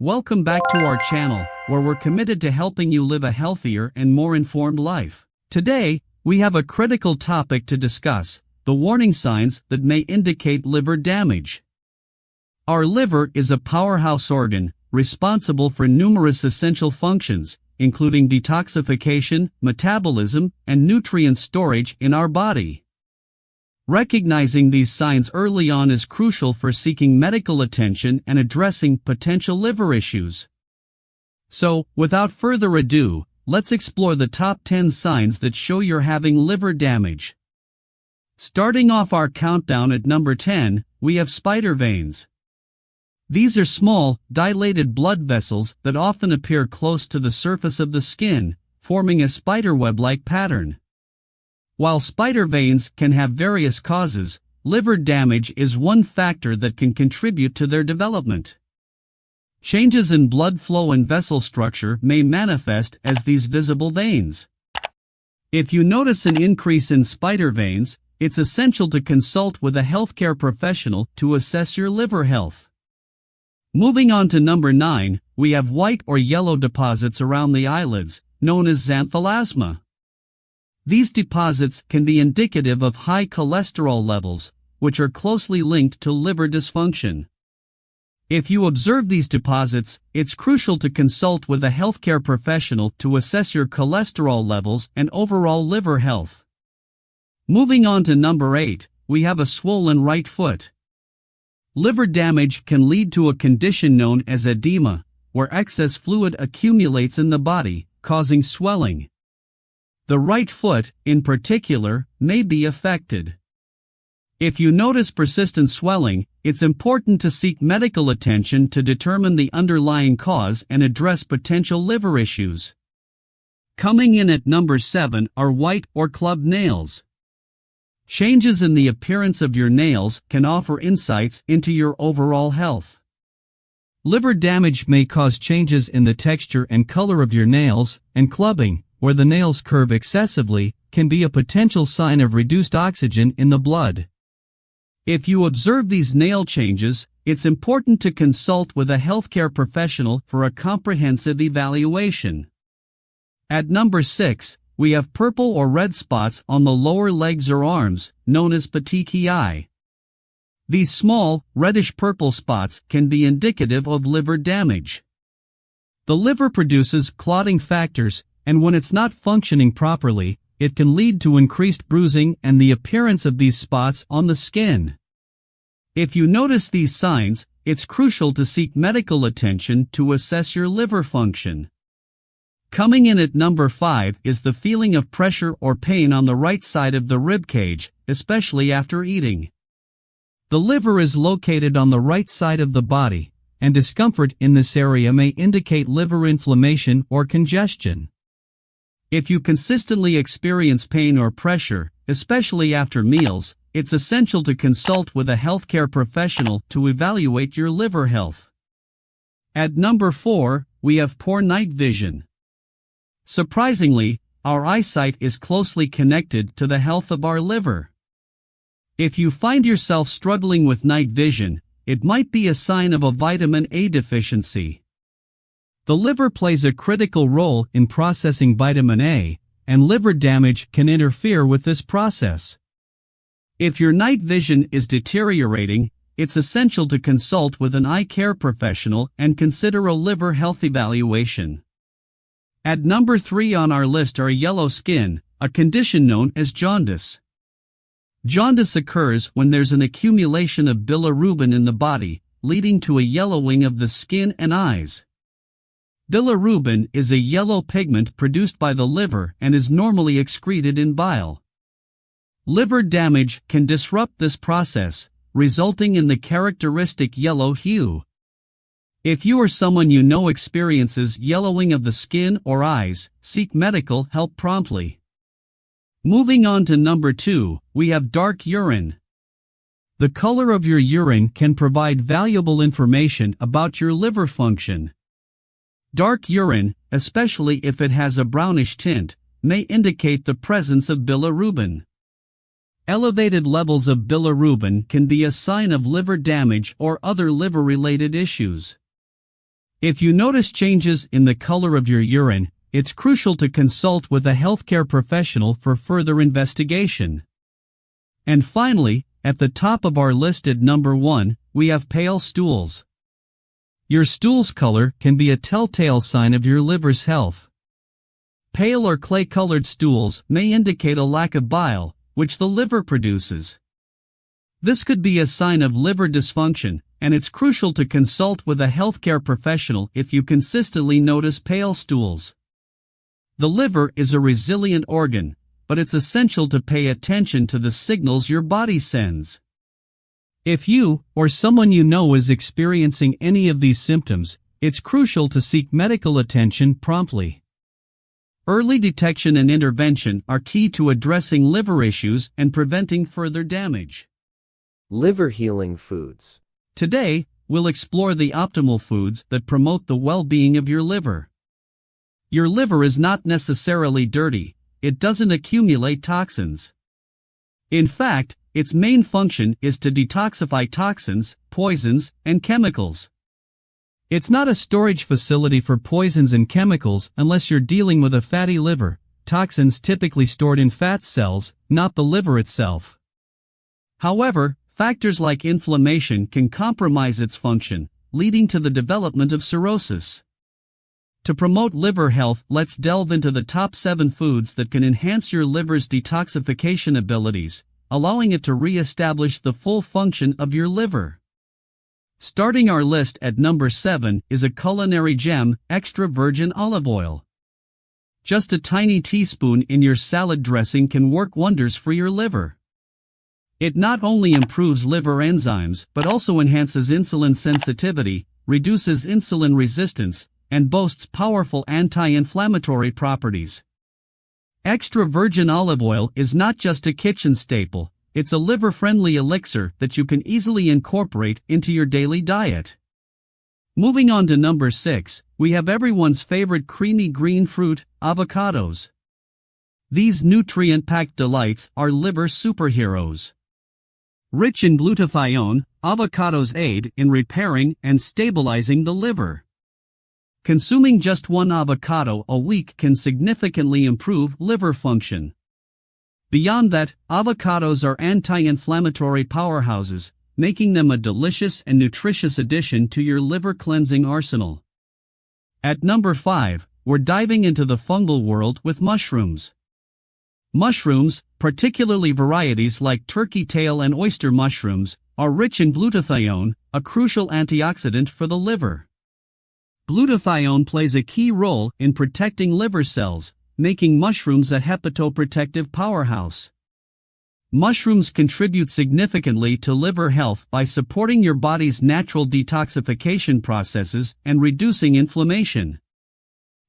Welcome back to our channel, where we're committed to helping you live a healthier and more informed life. Today, we have a critical topic to discuss: the warning signs that may indicate liver damage. Our liver is a powerhouse organ, responsible for numerous essential functions, including detoxification, metabolism, and nutrient storage in our body. Recognizing these signs early on is crucial for seeking medical attention and addressing potential liver issues. So, without further ado, let's explore the top 10 signs that show you're having liver damage. Starting off our countdown at number 10, we have spider veins. These are small, dilated blood vessels that often appear close to the surface of the skin, forming a spiderweb-like pattern. While spider veins can have various causes, liver damage is one factor that can contribute to their development. Changes in blood flow and vessel structure may manifest as these visible veins. If you notice an increase in spider veins, it's essential to consult with a healthcare professional to assess your liver health. Moving on to number 9, we have white or yellow deposits around the eyelids, known as xanthelasma. These deposits can be indicative of high cholesterol levels, which are closely linked to liver dysfunction. If you observe these deposits, it's crucial to consult with a healthcare professional to assess your cholesterol levels and overall liver health. Moving on to number 8, we have a swollen right foot. Liver damage can lead to a condition known as edema, where excess fluid accumulates in the body, causing swelling. The right foot, in particular, may be affected. If you notice persistent swelling, it's important to seek medical attention to determine the underlying cause and address potential liver issues. Coming in at number 7 are white or clubbed nails. Changes in the appearance of your nails can offer insights into your overall health. Liver damage may cause changes in the texture and color of your nails, and clubbing, where the nails curve excessively, can be a potential sign of reduced oxygen in the blood. If you observe these nail changes, it's important to consult with a healthcare professional for a comprehensive evaluation. At number 6, we have purple or red spots on the lower legs or arms, known as petechiae. These small, reddish-purple spots can be indicative of liver damage. The liver produces clotting factors, and when it's not functioning properly, it can lead to increased bruising and the appearance of these spots on the skin. If you notice these signs, it's crucial to seek medical attention to assess your liver function. Coming in at number 5 is the feeling of pressure or pain on the right side of the rib cage, especially after eating. The liver is located on the right side of the body, and discomfort in this area may indicate liver inflammation or congestion. If you consistently experience pain or pressure, especially after meals, it's essential to consult with a healthcare professional to evaluate your liver health. At number 4, we have poor night vision. Surprisingly, our eyesight is closely connected to the health of our liver. If you find yourself struggling with night vision, it might be a sign of a vitamin A deficiency. The liver plays a critical role in processing vitamin A, and liver damage can interfere with this process. If your night vision is deteriorating, it's essential to consult with an eye care professional and consider a liver health evaluation. At number 3 on our list are yellow skin, a condition known as jaundice. Jaundice occurs when there's an accumulation of bilirubin in the body, leading to a yellowing of the skin and eyes. Bilirubin is a yellow pigment produced by the liver and is normally excreted in bile. Liver damage can disrupt this process, resulting in the characteristic yellow hue. If you or someone you know experiences yellowing of the skin or eyes, seek medical help promptly. Moving on to number 2, we have dark urine. The color of your urine can provide valuable information about your liver function. Dark urine, especially if it has a brownish tint, may indicate the presence of bilirubin. Elevated levels of bilirubin can be a sign of liver damage or other liver-related issues. If you notice changes in the color of your urine, it's crucial to consult with a healthcare professional for further investigation. And finally, at the top of our list at number 1, we have pale stools. Your stool's color can be a telltale sign of your liver's health. Pale or clay-colored stools may indicate a lack of bile, which the liver produces. This could be a sign of liver dysfunction, and it's crucial to consult with a healthcare professional if you consistently notice pale stools. The liver is a resilient organ, but it's essential to pay attention to the signals your body sends. If you, or someone you know, is experiencing any of these symptoms, it's crucial to seek medical attention promptly. Early detection and intervention are key to addressing liver issues and preventing further damage. Liver healing foods. Today, we'll explore the optimal foods that promote the well-being of your liver. Your liver is not necessarily dirty. It doesn't accumulate toxins. In fact, its main function is to detoxify toxins, poisons, and chemicals. It's not a storage facility for poisons and chemicals unless you're dealing with a fatty liver, toxins typically stored in fat cells, not the liver itself. However, factors like inflammation can compromise its function, leading to the development of cirrhosis. To promote liver health, let's delve into the top 7 foods that can enhance your liver's detoxification abilities, allowing it to re-establish the full function of your liver. Starting our list at number 7 is a culinary gem, extra virgin olive oil. Just a tiny teaspoon in your salad dressing can work wonders for your liver. It not only improves liver enzymes but also enhances insulin sensitivity, reduces insulin resistance, and boasts powerful anti-inflammatory properties. Extra virgin olive oil is not just a kitchen staple, it's a liver-friendly elixir that you can easily incorporate into your daily diet. Moving on to number 6, we have everyone's favorite creamy green fruit, avocados. These nutrient-packed delights are liver superheroes. Rich in glutathione, avocados aid in repairing and stabilizing the liver. Consuming just 1 avocado a week can significantly improve liver function. Beyond that, avocados are anti-inflammatory powerhouses, making them a delicious and nutritious addition to your liver cleansing arsenal. At number 5, we're diving into the fungal world with mushrooms. Mushrooms, particularly varieties like turkey tail and oyster mushrooms, are rich in glutathione, a crucial antioxidant for the liver. Glutathione plays a key role in protecting liver cells, making mushrooms a hepatoprotective powerhouse. Mushrooms contribute significantly to liver health by supporting your body's natural detoxification processes and reducing inflammation.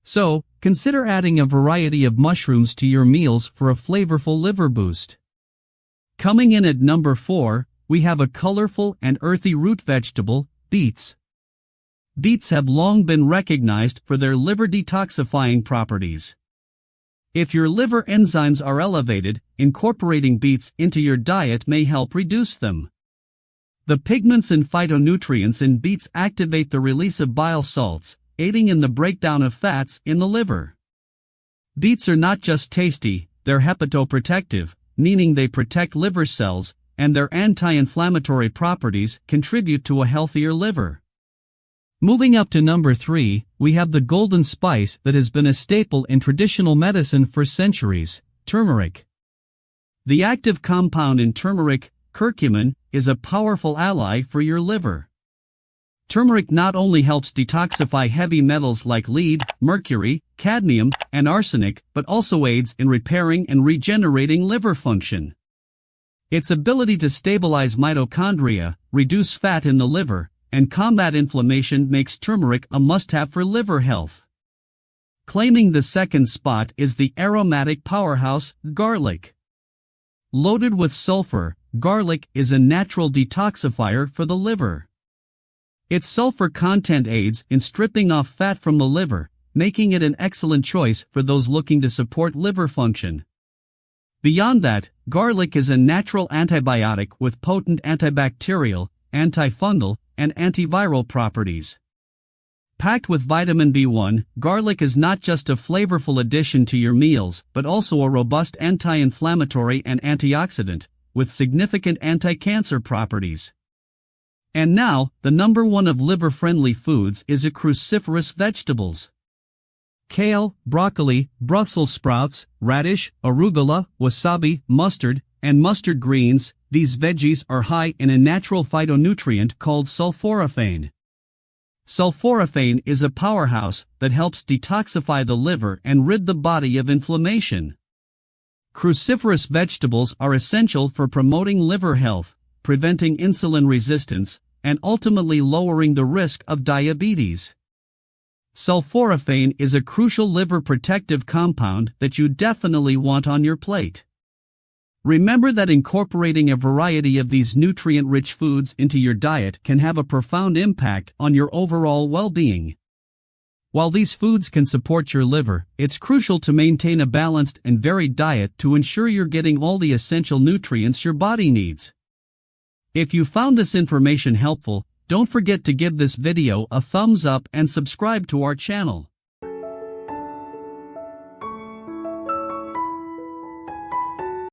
So, consider adding a variety of mushrooms to your meals for a flavorful liver boost. Coming in at number 4, we have a colorful and earthy root vegetable, beets. Beets have long been recognized for their liver detoxifying properties. If your liver enzymes are elevated, incorporating beets into your diet may help reduce them. The pigments and phytonutrients in beets activate the release of bile salts, aiding in the breakdown of fats in the liver. Beets are not just tasty, they're hepatoprotective, meaning they protect liver cells, and their anti-inflammatory properties contribute to a healthier liver. Moving up to number 3, we have the golden spice that has been a staple in traditional medicine for centuries, turmeric. The active compound in turmeric, curcumin, is a powerful ally for your liver. Turmeric not only helps detoxify heavy metals like lead, mercury, cadmium, and arsenic, but also aids in repairing and regenerating liver function. Its ability to stabilize mitochondria, reduce fat in the liver, and combat inflammation makes turmeric a must-have for liver health. Claiming the second spot is the aromatic powerhouse, garlic. Loaded with sulfur, garlic is a natural detoxifier for the liver. Its sulfur content aids in stripping off fat from the liver, making it an excellent choice for those looking to support liver function. Beyond that, garlic is a natural antibiotic with potent antibacterial, antifungal, and antiviral properties. Packed with vitamin B1, garlic is not just a flavorful addition to your meals, but also a robust anti-inflammatory and antioxidant, with significant anti-cancer properties. And now, the number one of liver-friendly foods is a cruciferous vegetables. Kale, broccoli, Brussels sprouts, radish, arugula, wasabi, mustard, and mustard greens. These veggies are high in a natural phytonutrient called sulforaphane. Sulforaphane is a powerhouse that helps detoxify the liver and rid the body of inflammation. Cruciferous vegetables are essential for promoting liver health, preventing insulin resistance, and ultimately lowering the risk of diabetes. Sulforaphane is a crucial liver protective compound that you definitely want on your plate. Remember that incorporating a variety of these nutrient-rich foods into your diet can have a profound impact on your overall well-being. While these foods can support your liver, it's crucial to maintain a balanced and varied diet to ensure you're getting all the essential nutrients your body needs. If you found this information helpful, don't forget to give this video a thumbs up and subscribe to our channel.